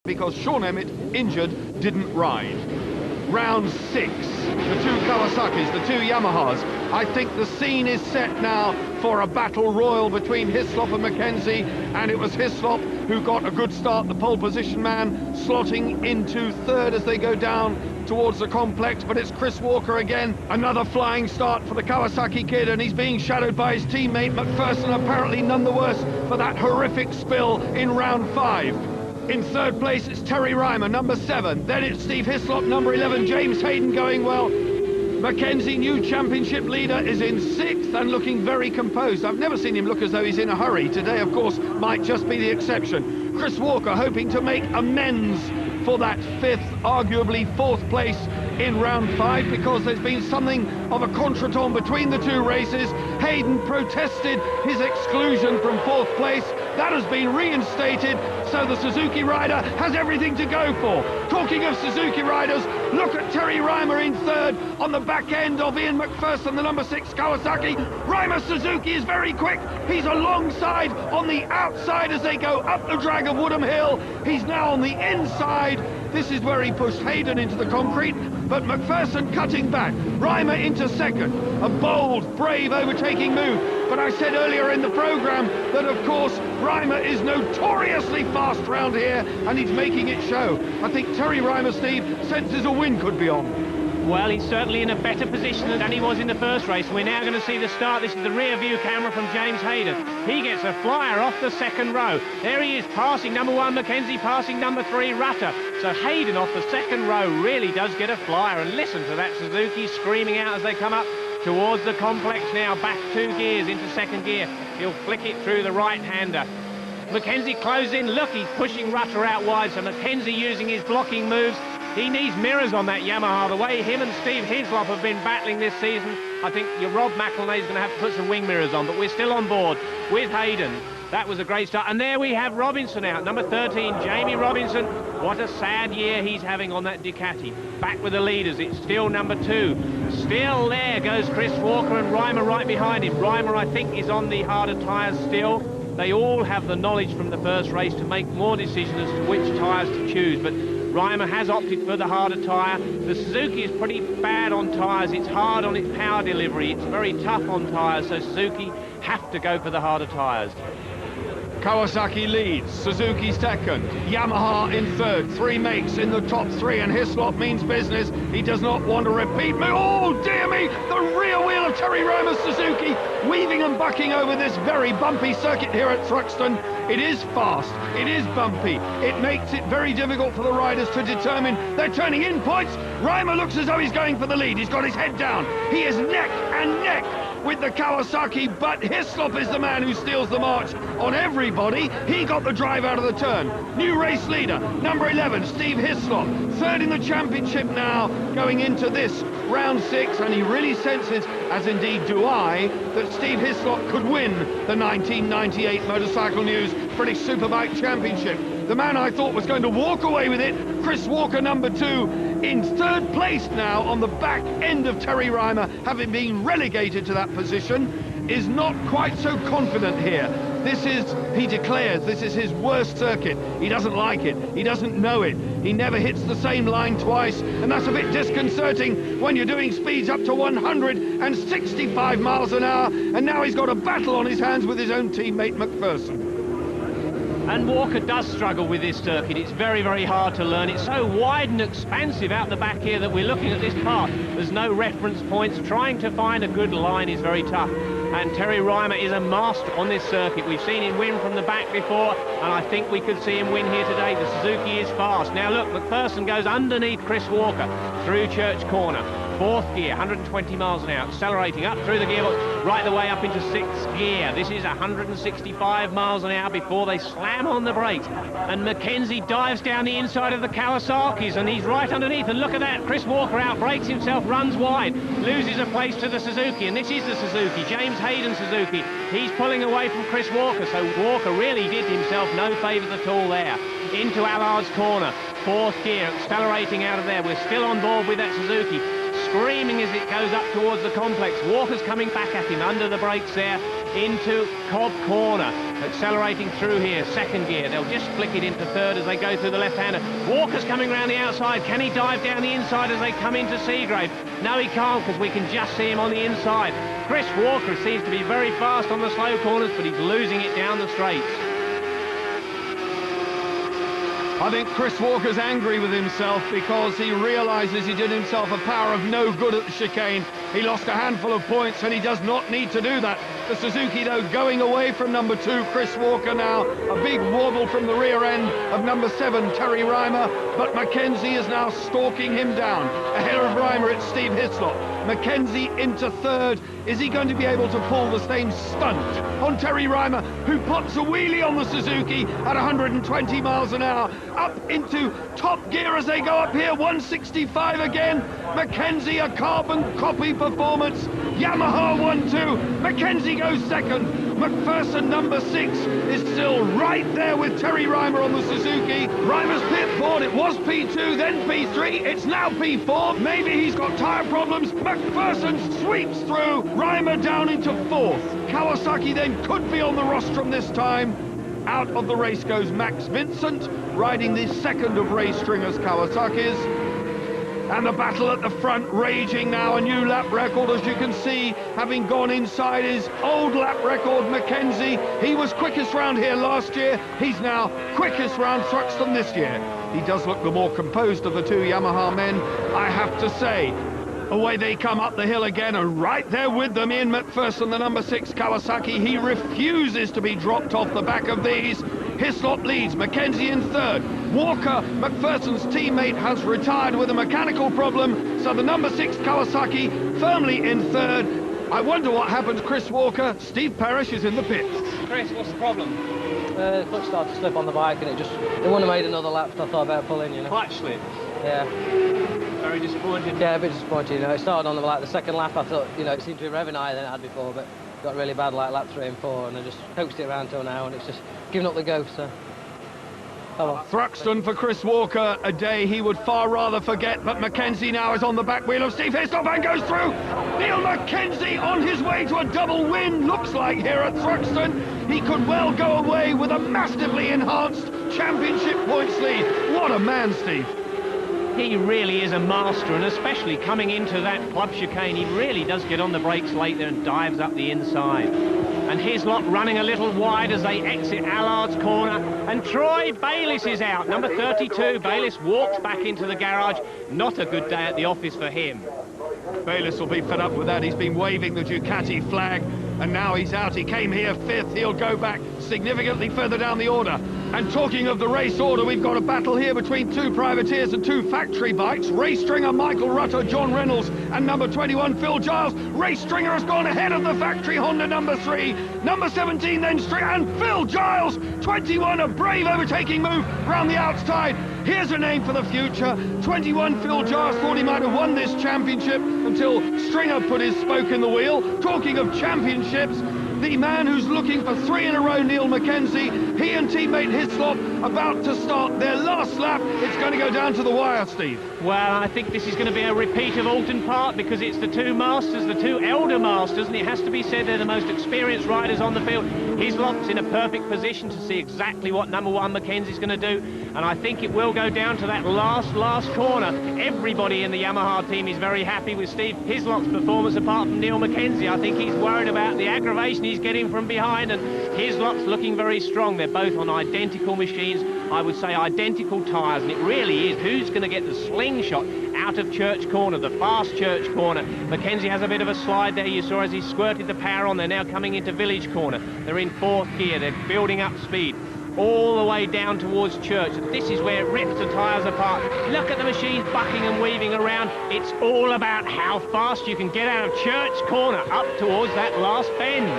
because Sean Emmett, injured, didn't ride. Round 6, the two Kawasaki's, the two Yamahas. I think the scene is set now for a battle royal between HISLOP and MACKENZIE, and it was HISLOP who got a good start, the pole position man, slotting into third as they go down towards the complex, but it's Chris Walker again, another flying start for the Kawasaki kid, and he's being shadowed by his teammate McPherson, apparently none the worse for that horrific spill in round 5. In third place, it's Terry Rymer, number 7. Then it's Steve HISLOP, number 11. James Hayden going well. MACKENZIE, new championship leader, is in 6th and looking very composed. I've never seen him look as though he's in a hurry. Today, of course, might just be the exception. Chris Walker hoping to make amends for that 5th, arguably 4th place in round 5, because there's been something of a contretemps between the two races. Hayden protested his exclusion from 4th place. That has been reinstated, so the Suzuki rider has everything to go for. Talking of Suzuki riders, look at Terry Rymer in 3rd on the back end of Ian McPherson, the number 6 Kawasaki. RYMER Suzuki is very quick. He's alongside on the outside as they go up the drag of Woodham Hill. He's now on the inside. This is where he pushed Hayden into the concrete, but McPherson cutting back. Rymer into 2nd. A bold, brave overtaking move. But I said earlier in the programme that, of course, Rymer is notoriously fast round here, and he's making it show. I think Terry Rymer, Steve, senses a win could be on. Well, he's certainly in a better position than he was in the first race. We're now going to see the start. This is the rear view camera from James Hayden. He gets a flyer off the 2nd row. There he is, passing number 1 MACKENZIE, passing number 3 Rutter. So Hayden off the 2nd row really does get a flyer. And listen to that Suzuki screaming out as they come up towards the complex now. Back 2 gears into 2nd gear. He'll flick it through the right-hander. MACKENZIE closes in. Look, he's pushing Rutter out wide. So MACKENZIE using his blocking moves. He needs mirrors on that Yamaha. The way him and Steve HISLOP have been battling this season, I think your Rob McElnay's going to have to put some wing mirrors on, but we're still on board with Hayden. That was a great start. And there we have Robinson out, number 13, Jamie Robinson. What a sad year he's having on that Ducati. Back with the leaders, it's still number 2. Still there goes Chris Walker and Rymer right behind him. Rymer, I think, is on the harder tyres still. They all have the knowledge from the first race to make more decisions as to which tyres to choose, but Rymer has opted for the harder tyre. The Suzuki is pretty bad on tyres. It's hard on its power delivery. It's very tough on tyres, so Suzuki have to go for the harder tyres. Kawasaki leads, Suzuki 2nd, Yamaha in 3rd, 3 makes in the top 3, and HISLOP means business. He does not want to repeat me. Oh, dear me, the rear wheel of Terry Rymer Suzuki, weaving and bucking over this very bumpy circuit here at Thruxton. It is fast, it is bumpy, it makes it very difficult for the riders to determine their turning in points. Rymer looks as though he's going for the lead. He's got his head down. He is neck and neck with the Kawasaki, but HISLOP is the man who steals the march on everybody. He got the drive out of the turn. New race leader, number 11, Steve HISLOP, 3rd in the championship now, going into this round 6, and he really senses, as indeed do I, that Steve HISLOP could win the 1998 Motorcycle News British Superbike Championship. The man I thought was going to walk away with it, Chris Walker, number 2, in 3rd place now on the back end of Terry Rymer, having been relegated to that position, is not quite so confident here. This is, he declares, this is his worst circuit. He doesn't like it. He doesn't know it. He never hits the same line twice, and that's a bit disconcerting when you're doing speeds up to 165 miles an hour, and now he's got a battle on his hands with his own teammate McPherson. And Walker does struggle with this circuit. It's very, very hard to learn. It's so wide and expansive out the back here that we're looking at this part. There's no reference points. Trying to find a good line is very tough. And Terry Rymer is a master on this circuit. We've seen him win from the back before, and I think we could see him win here today. The Suzuki is fast. Now look, McPherson goes underneath Chris Walker through Church Corner. 4th gear, 120 miles an hour, accelerating up through the gearbox, right the way up into 6th gear. This is 165 miles an hour before they slam on the brakes. And MACKENZIE dives down the inside of the Kawasaki's, and he's right underneath. And look at that, Chris Walker out, brakes himself, runs wide, loses a place to the Suzuki. And this is the Suzuki, James HAYDON Suzuki. He's pulling away from Chris Walker, so Walker really did himself no favours at all there. Into Allard's corner, 4th gear, accelerating out of there. We're still on board with that Suzuki. screaming as it goes up towards the complex. Walker's coming back at him under the brakes there into Cobb Corner. Accelerating through here, second gear. They'll just flick it into third as they go through the left-hander. Walker's coming around the outside. Can he dive down the inside as they come into Seagrave? No, he can't, because we can just see him on the inside. Chris Walker seems to be very fast on the slow corners, but he's losing it down the straights. I think Chris Walker's angry with himself because he realises he did himself a power of no good at the chicane. He lost a handful of points and he does not need to do that. The Suzuki, though, going away from number 2, Chris Walker now. A big wobble from the rear end of number 7, Terry Rymer. But McKenzie is now stalking him down. Ahead of Rymer, it's Steve Hislop. McKenzie into third. Is he going to be able to pull the same stunt on Terry Rymer, who pops a wheelie on the Suzuki at 120 miles an hour? Up into top gear as they go up here, 165 again. McKenzie, a carbon copy performance. Yamaha 1-2. McKenzie goes second. McPherson, number 6, is still right there with Terry Rymer on the Suzuki. Rymer's pit board, it was P2, then P3, it's now P4. Maybe he's got tyre problems. McPherson sweeps through. Rymer down into 4th. Kawasaki then could be on the rostrum this time. Out of the race goes Max Vincent, riding the second of Ray Stringer's Kawasaki's. And the battle at the front raging now. A new lap record, as you can see, having gone inside his old lap record. McKenzie, he was quickest round here last year. He's now quickest round Thruxton this year. He does look the more composed of the 2 Yamaha men, I have to say. Away they come up the hill again, and right there with them Ian McPherson, the number 6 Kawasaki. He refuses to be dropped off the back of these. Hislop leads, McKenzie in third. Walker, McPherson's teammate, has retired with a mechanical problem, so the number 6 Kawasaki firmly in third. I wonder what happened to Chris Walker. Steve Parrish is in the pits. Chris, what's the problem? The clutch started to slip on the bike, and it wouldn't have made another lap, so I thought about pulling, you know. Clutch slip? Yeah. Very disappointed. Yeah, a bit disappointed, you know. It started on the second lap. I thought, you know, it seemed to be revving higher than it had before, but got really bad like lap 3 and 4, and I just coaxed it around till now, and it's just giving up the ghost, so. Oh well. Thruxton for Chris Walker, a day he would far rather forget, but McKenzie now is on the back wheel of Steve Hislop and goes through. Neil McKenzie on his way to a double win, looks like, here at Thruxton. He could well go away with a massively enhanced championship points lead. What a man, Steve. He really is a master, and especially coming into that club chicane, he really does get on the brakes late there and dives up the inside. And Hislop running a little wide as they exit Allard's corner, and Troy Bayliss is out, number 32. Bayliss walks back into the garage. Not a good day at the office for him. Bayliss will be fed up with that. He's been waving the Ducati flag, and now he's out. He came here 5th. He'll go back significantly further down the order. And talking of the race order, we've got a battle here between 2 privateers and 2 factory bikes. Ray Stringer, Michael Rutter, John Reynolds, and number 21, Phil Giles. Ray Stringer has gone ahead of the factory Honda number 3. Number 17 then Stringer, and Phil Giles, 21, a brave overtaking move round the outside. Here's a name for the future. 21, Phil Giles, thought he might have won this championship until Stringer put his spoke in the wheel. Talking of championships, the man who's looking for 3 in a row, Neil McKenzie, he and teammate Hislop about to start their last lap. It's going to go down to the wire, Steve. Well, I think this is going to be a repeat of Alton Park, because it's the 2 masters, the 2 elder masters, and it has to be said they're the most experienced riders on the field. Hislop's in a perfect position to see exactly what number 1 McKenzie's going to do, and I think it will go down to that last corner. Everybody in the Yamaha team is very happy with Steve Hislop's performance, apart from Neil McKenzie. I think he's worried about the aggravation he's getting from behind, and Hislop's looking very strong. They're both on identical machines, I would say identical tyres, and it really is who's going to get the slingshot out of Church Corner, the fast Church Corner. McKenzie has a bit of a slide there, you saw as he squirted the power on. They're now coming into Village Corner. They're in 4th gear, they're building up speed all the way down towards Church. This is where it rips the tyres apart. Look at the machines bucking and weaving around. It's all about how fast you can get out of Church Corner up towards that last bend.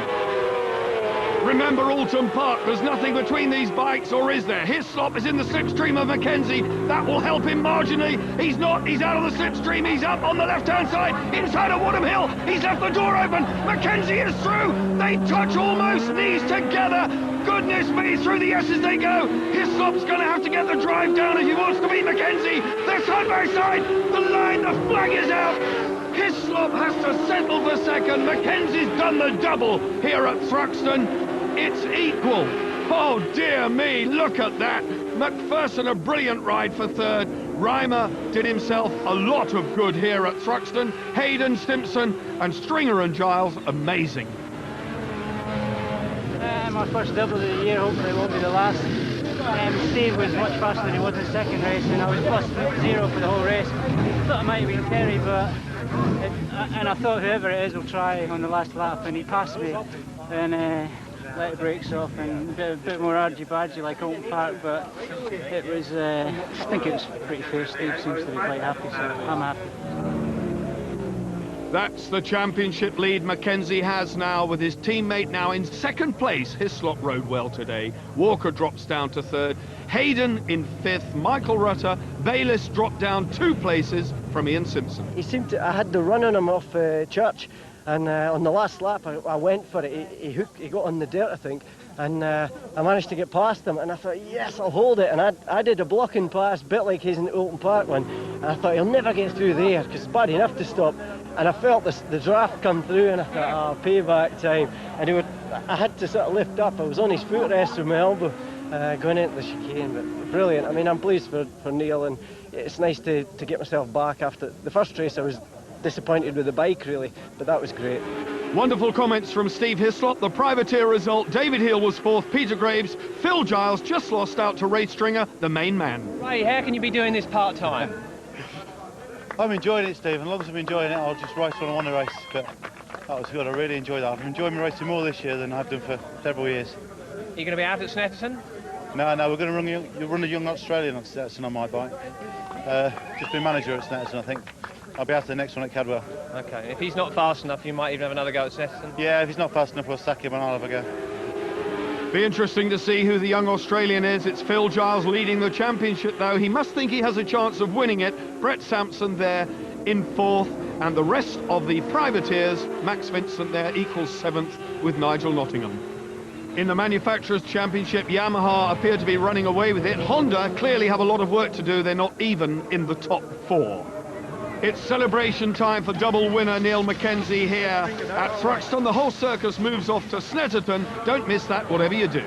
Remember Alton Park, there's nothing between these bikes, or is there? Hislop is in the slipstream of McKenzie. That will help him marginally. He's not, he's out of the slipstream. He's up on the left-hand side, inside of Woodham Hill. He's left the door open. McKenzie is through. They touch almost, knees together. Goodness me, through the S's they go. Hislop's going to have to get the drive down if he wants to beat McKenzie. They're side by side. The line, the flag is out. Hislop has to settle for second. Mackenzie's done the double here at Thruxton. It's equal. Oh, dear me, look at that. McPherson, a brilliant ride for third. Rymer did himself a lot of good here at Thruxton. Haydon, Simpson, and Stringer and Giles, amazing. My first double of the year, hopefully it won't be the last. Steve was much faster than he was in the second race, and I was +0 for the whole race. I thought it might have been Terry, but and I thought whoever it is will try on the last lap, and he passed me and let the brakes off, and a bit more argy-bargy like Open Park, but it was, I think it was pretty fair. Steve seems to be quite happy, so I'm happy. That's the championship lead Mackenzie has now, with his teammate now in second place. Hislop rode well today. Walker drops down to third. Haydon in fifth. Michael Rutter. Bayliss dropped down 2 places from Ian Simpson. He seemed to, I had the run on him off Church, and on the last lap I went for it. He got on the dirt, I think, and I managed to get past him, and I thought, yes, I'll hold it. And I did a blocking pass, a bit like his in the Open Park one, and I thought he'll never get through there because it's bad enough to stop. And I felt the draft come through, and I thought, oh, payback time. And I had to sort of lift up. I was on his footrest with my elbow going into the chicane, but brilliant. I mean, I'm pleased for Niall, and it's nice to get myself back after the first race. I was disappointed with the bike, really, but that was great. Wonderful comments from Steve Hislop. The privateer result, David Hill was fourth, Peter Graves, Phil Giles just lost out to Ray Stringer, the main man. Ray, how can you be doing this part-time? I'm enjoying it, Steve. As long as I'm enjoying it, I'll just race when I want to race. But that was good. I really enjoyed that. I'm enjoying my racing more this year than I've done for several years. Are you going to be out at Snetterton? No, we're going to run a young Australian on Snetterton on my bike. Just been manager at Snetterton, I think. I'll be out to the next one at Cadwell. Okay, if he's not fast enough, you might even have another go at Snetterton? Yeah, if he's not fast enough, we'll sack him and I'll have a go. Be interesting to see who the young Australian is. It's Phil Giles leading the championship, though. He must think he has a chance of winning it. Brett Sampson there in fourth, and the rest of the privateers, Max Vincent there equals seventh with Nigel Nottingham. In the Manufacturers' Championship, Yamaha appear to be running away with it. Honda clearly have a lot of work to do. They're not even in the top 4. It's celebration time for double winner Neil Mackenzie here at Thruxton. The whole circus moves off to Snetterton. Don't miss that, whatever you do.